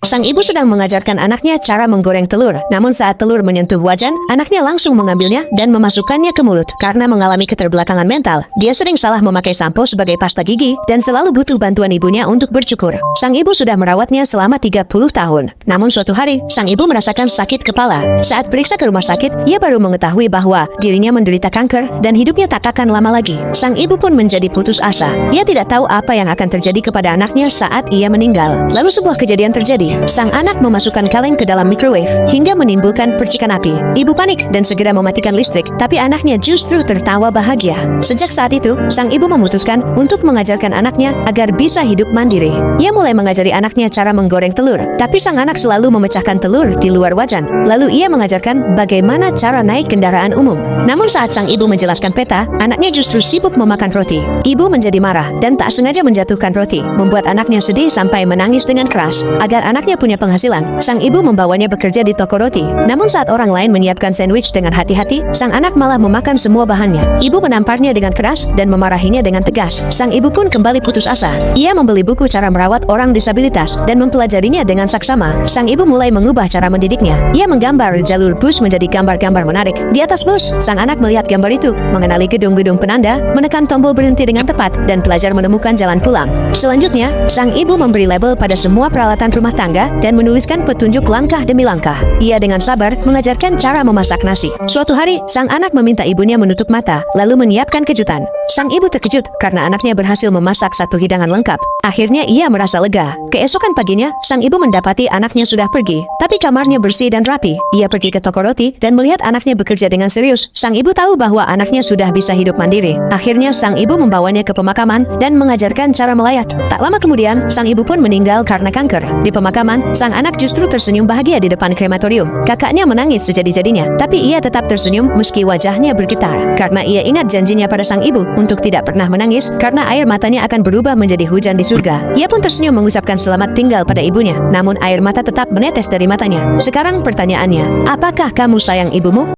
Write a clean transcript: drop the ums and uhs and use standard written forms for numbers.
Sang ibu sedang mengajarkan anaknya cara menggoreng telur. Namun saat telur menyentuh wajan, anaknya langsung mengambilnya dan memasukkannya ke mulut. Karena mengalami keterbelakangan mental, dia sering salah memakai sampo sebagai pasta gigi dan selalu butuh bantuan ibunya untuk bercukur. Sang ibu sudah merawatnya selama 30 tahun. Namun suatu hari, sang ibu merasakan sakit kepala. Saat periksa ke rumah sakit, ia baru mengetahui bahwa dirinya menderita kanker dan hidupnya tak akan lama lagi. Sang ibu pun menjadi putus asa. Ia tidak tahu apa yang akan terjadi kepada anaknya saat ia meninggal. Lalu sebuah kejadian terjadi. Sang anak memasukkan kaleng ke dalam microwave hingga menimbulkan percikan api. Ibu panik dan segera mematikan listrik, tapi anaknya justru tertawa bahagia. Sejak saat itu, sang ibu memutuskan untuk mengajarkan anaknya agar bisa hidup mandiri. Ia mulai mengajari anaknya cara menggoreng telur, tapi sang anak selalu memecahkan telur di luar wajan. Lalu ia mengajarkan bagaimana cara naik kendaraan umum. Namun saat sang ibu menjelaskan peta, anaknya justru sibuk memakan roti. Ibu menjadi marah dan tak sengaja menjatuhkan roti, membuat anaknya sedih sampai menangis dengan keras. Agar anaknya punya penghasilan, sang ibu membawanya bekerja di toko roti. Namun saat orang lain menyiapkan sandwich dengan hati-hati, sang anak malah memakan semua bahannya. Ibu menamparnya dengan keras dan memarahinya dengan tegas. Sang ibu pun kembali putus asa. Ia membeli buku cara merawat orang disabilitas dan mempelajarinya dengan saksama. Sang ibu mulai mengubah cara mendidiknya. Ia menggambar jalur bus menjadi gambar-gambar menarik. Di atas bus, sang anak melihat gambar itu, mengenali gedung-gedung penanda, menekan tombol berhenti dengan tepat, dan belajar menemukan jalan pulang. Selanjutnya, sang ibu memberi label pada semua peralatan rumah tangga dan menuliskan petunjuk langkah demi langkah. Ia dengan sabar mengajarkan cara memasak nasi. Suatu hari, sang anak meminta ibunya menutup mata, lalu menyiapkan kejutan. Sang ibu terkejut karena anaknya berhasil memasak satu hidangan lengkap. Akhirnya ia merasa lega. Keesokan paginya, sang ibu mendapati anaknya sudah pergi, tapi kamarnya bersih dan rapi. Ia pergi ke toko roti dan melihat anaknya bekerja dengan serius. Sang ibu tahu bahwa anaknya sudah bisa hidup mandiri. Akhirnya sang ibu membawanya ke pemakaman dan mengajarkan cara melayat. Tak lama kemudian, sang ibu pun meninggal karena kanker. Di pemakaman, sang anak justru tersenyum bahagia di depan krematorium. Kakaknya menangis sejadi-jadinya, tapi ia tetap tersenyum meski wajahnya bergetar. Karena ia ingat janjinya pada sang ibu untuk tidak pernah menangis karena air matanya akan berubah menjadi hujan di surga. Ia pun tersenyum mengucapkan selamat tinggal pada ibunya. Namun air mata tetap menetes dari matanya. Sekarang pertanyaannya, apakah kamu sayang ibumu?